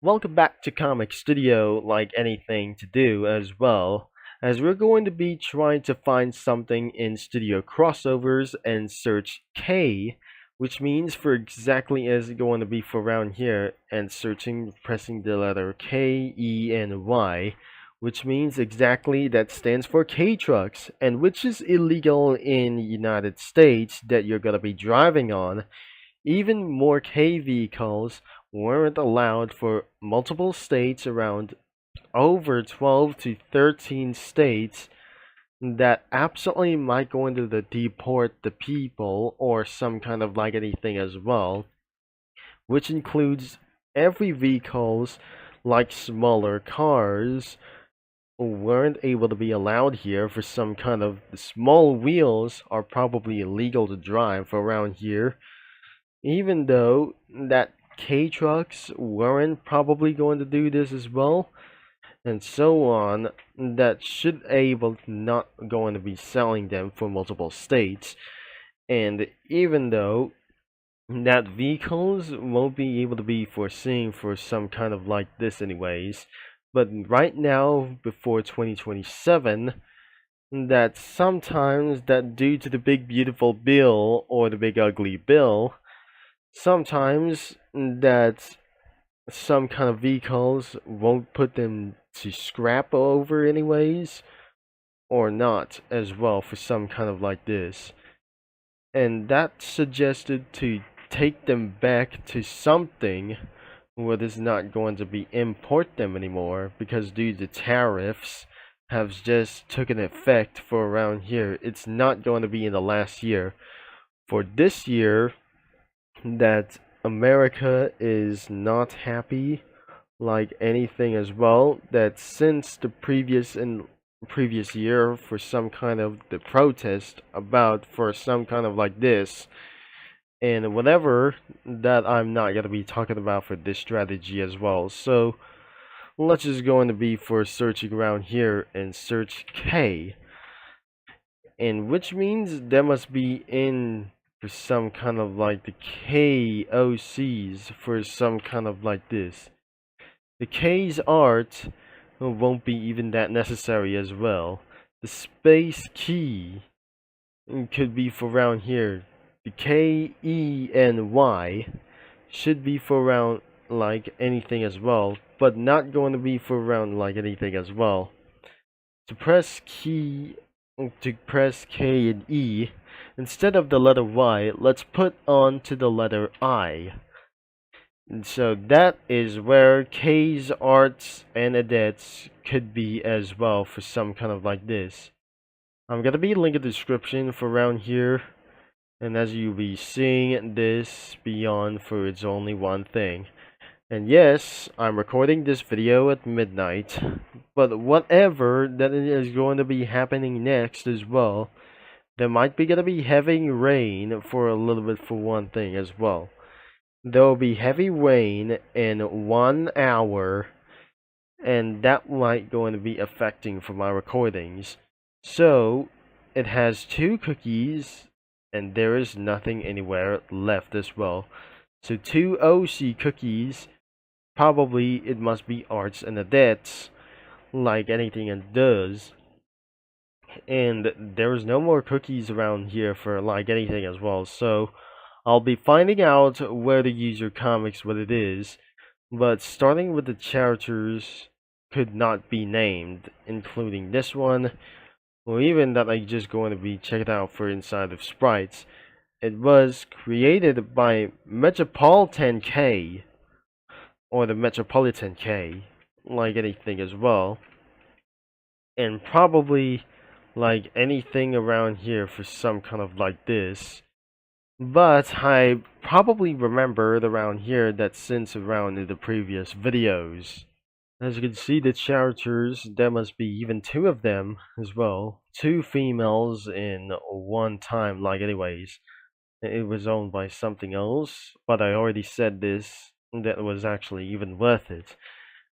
Welcome back to Comic Studio, like anything to do as well, as we're going to be trying to find something in Studio Crossovers and search K, which means for exactly as it's going to be for around here, and searching, pressing the letter K, E, and Y, which means exactly that stands for K trucks, and which is illegal in United States that you're going to be driving on. Even more K vehicles weren't allowed for multiple states around over 12 to 13 states that absolutely might go into the deport the people or some kind of like anything as well, which includes every vehicles like smaller cars weren't able to be allowed here for some kind of small wheels are probably illegal to drive around here, even though that K trucks weren't probably going to do this as well, and so on, that should able not going to be selling them for multiple states, and even though that vehicles won't be able to be foreseen for some kind of like this anyways, but right now before 2027, that sometimes that due to the big beautiful bill or the big ugly bill, sometimes that some kind of vehicles won't put them to scrap over anyways, or not as well for some kind of like this. And that suggested to take them back to something what is not going to be import them anymore because due to tariffs have just taken effect for around here. It's not going to be in the last year. For this year, that America is not happy like anything as well, that since the previous year for some kind of the protest about for some kind of like this and whatever, that I'm not going to be talking about for this strategy as well. So let's just go into be for searching around here and search K, and which means there must be in for some kind of like the KOCs for some kind of like this. The K's art won't be even that necessary as well. The space key could be for around here. The K, E, and Y should be for around like anything as well, but not going to be for around like anything as well. To press key to press K and E, instead of the letter Y, let's put on to the letter I. And so that is where K's arts and edits could be as well for some kind of like this. I'm gonna be linking the description for around here, and as you'll be seeing this beyond for it's only one thing. And yes, I'm recording this video at midnight, but whatever that is going to be happening next as well, there might be gonna be heavy rain for a little bit for one thing as well. There will be heavy rain in 1 hour, and that might going to be affecting for my recordings. So it has 2 cookies, and there is nothing anywhere left as well. So 2 OC cookies. Probably it must be arts and adets, like anything it does. And there's no more cookies around here for like anything as well. So I'll be finding out where the user comics what it is, but starting with the characters could not be named, including this one, or even that I just going to be checked out for inside of sprites. It was created by Metropolitan K, or the Metropolitan K, like anything as well, and probably like anything around here for some kind of like this. But I probably remembered around here that since around in the previous videos. As you can see, the characters, there must be even 2 of them as well. 2 females in one time, like anyways. It was owned by something else, but I already said this, that was actually even worth it.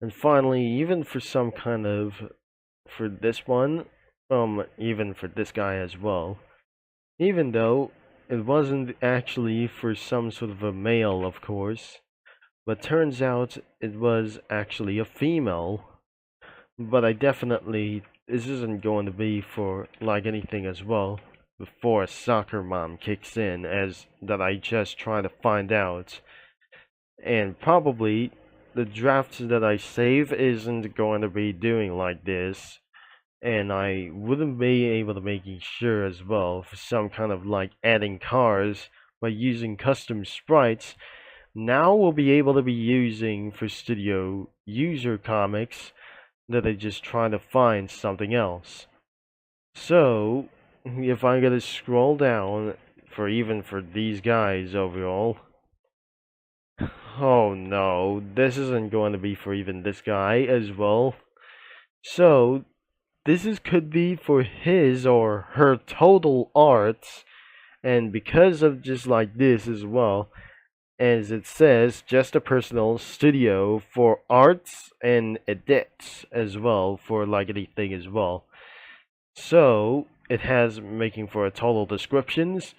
And finally, even for some kind of, for this one, even for this guy as well. Even though it wasn't actually for some sort of a male, of course, but turns out it was actually a female. But I definitely, this isn't going to be for like anything as well before soccer mom kicks in, as that I just try to find out. And probably the drafts that I save isn't going to be doing like this. And I wouldn't be able to making sure as well for some kind of like adding cars by using custom sprites. Now we'll be able to be using for studio user comics that I just try to find something else. So if I'm gonna scroll down for even for these guys overall, oh no, this isn't going to be for even this guy as well. So this is could be for his or her total arts, and because of just like this as well, as it says, just a personal studio for arts and edits as well for like anything as well. So it has making for a total descriptions,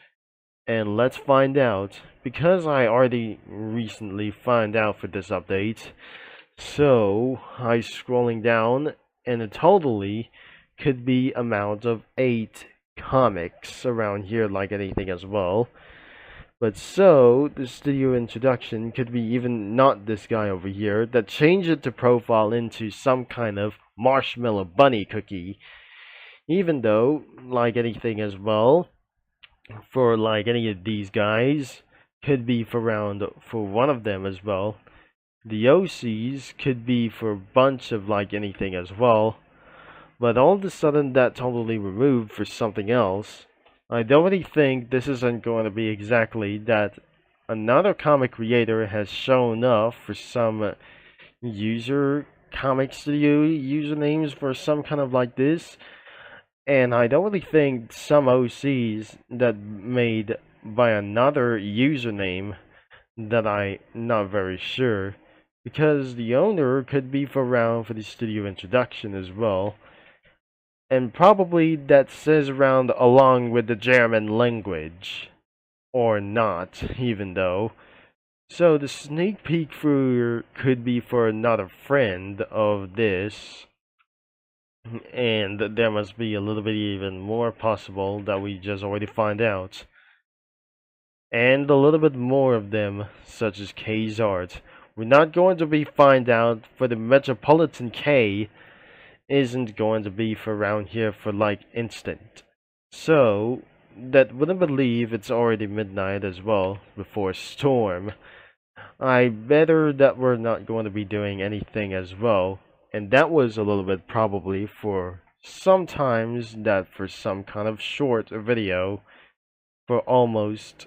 and let's find out because I already recently found out for this update. So I scrolling down, and it totally could be amount of 8 comics around here like anything as well. But so the studio introduction could be even not this guy over here that changed it to profile into some kind of marshmallow bunny cookie. Even though, like anything as well, for like any of these guys, could be for round for one of them as well. The OCs could be for a bunch of like anything as well. But all of a sudden that totally removed for something else. I don't really think this isn't going to be exactly that another comic creator has shown up for some user comic studio usernames for some kind of like this. And I don't really think some OCs that made by another username that I not very sure, because the owner could be for around for the studio introduction as well, and probably that says around along with the German language, or not even though. So the sneak peek for could be for another friend of this, and there must be a little bit even more possible that we just already find out. And a little bit more of them, such as K's art. We're not going to be find out for the Metropolitan K isn't going to be for around here for like instant. So that wouldn't believe it's already midnight as well before storm. I better that we're not going to be doing anything as well. And that was a little bit probably for sometimes that for some kind of short video for almost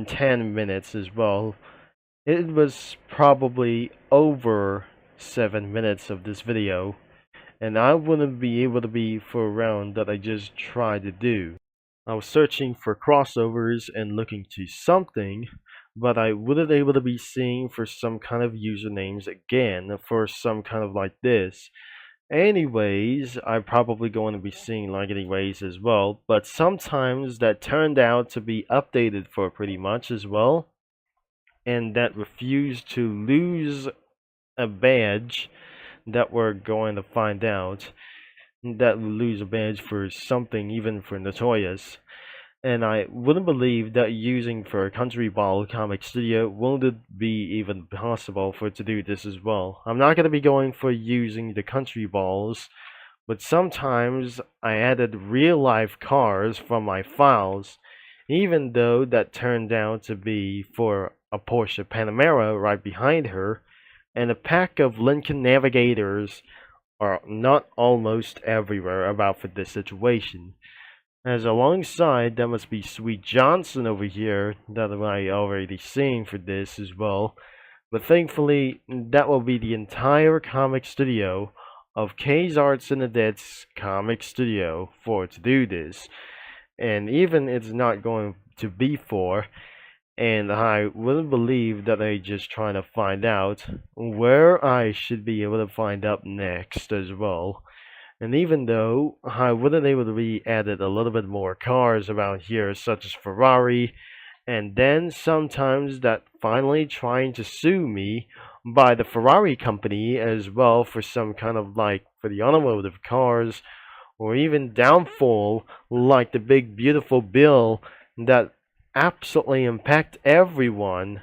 10 minutes as well. It was probably over 7 minutes of this video, and I wouldn't be able to be for a round that I just tried to do. I was searching for crossovers and looking to something, but I wouldn't able to be seeing for some kind of usernames again for some kind of like this. Anyways, I'm probably going to be seeing like anyways as well, but sometimes that turned out to be updated for pretty much as well, and that refused to lose a badge that we're going to find out that will lose a badge for something even for notorious. And I wouldn't believe that using for a country ball comic studio won't it be even possible for it to do this as well. I'm not going to be going for using the country balls, but sometimes I added real life cars from my files, even though that turned out to be for a Porsche Panamera right behind her, and a pack of Lincoln Navigators are not almost everywhere about for this situation. As alongside, that must be Sweet Johnson over here that I already seeing for this as well. But thankfully, that will be the entire comic studio of K's Arts and Adet's comic studio for to do this. And even it's not going to be for, and I wouldn't believe that I just trying to find out where I should be able to find up next as well. And even though I wouldn't able to be added a little bit more cars around here, such as Ferrari and then sometimes that finally trying to sue me by the Ferrari company as well for some kind of like for the automotive cars, or even downfall like the big beautiful bill that absolutely impact everyone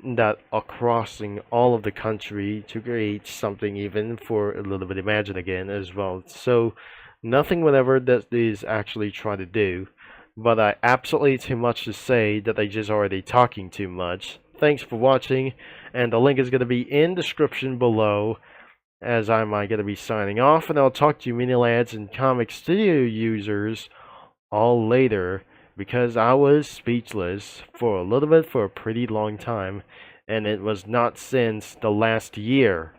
that are crossing all of the country to create something even for a little bit imagine again as well. So nothing whatever that is actually trying to do, but I absolutely too much to say that I just already talking too much. Thanks for watching, and the link is going to be in description below, as I'm going to be signing off, and I'll talk to you mini lads and comic studio users all later, because I was speechless for a little bit for a pretty long time, and it was not since the last year.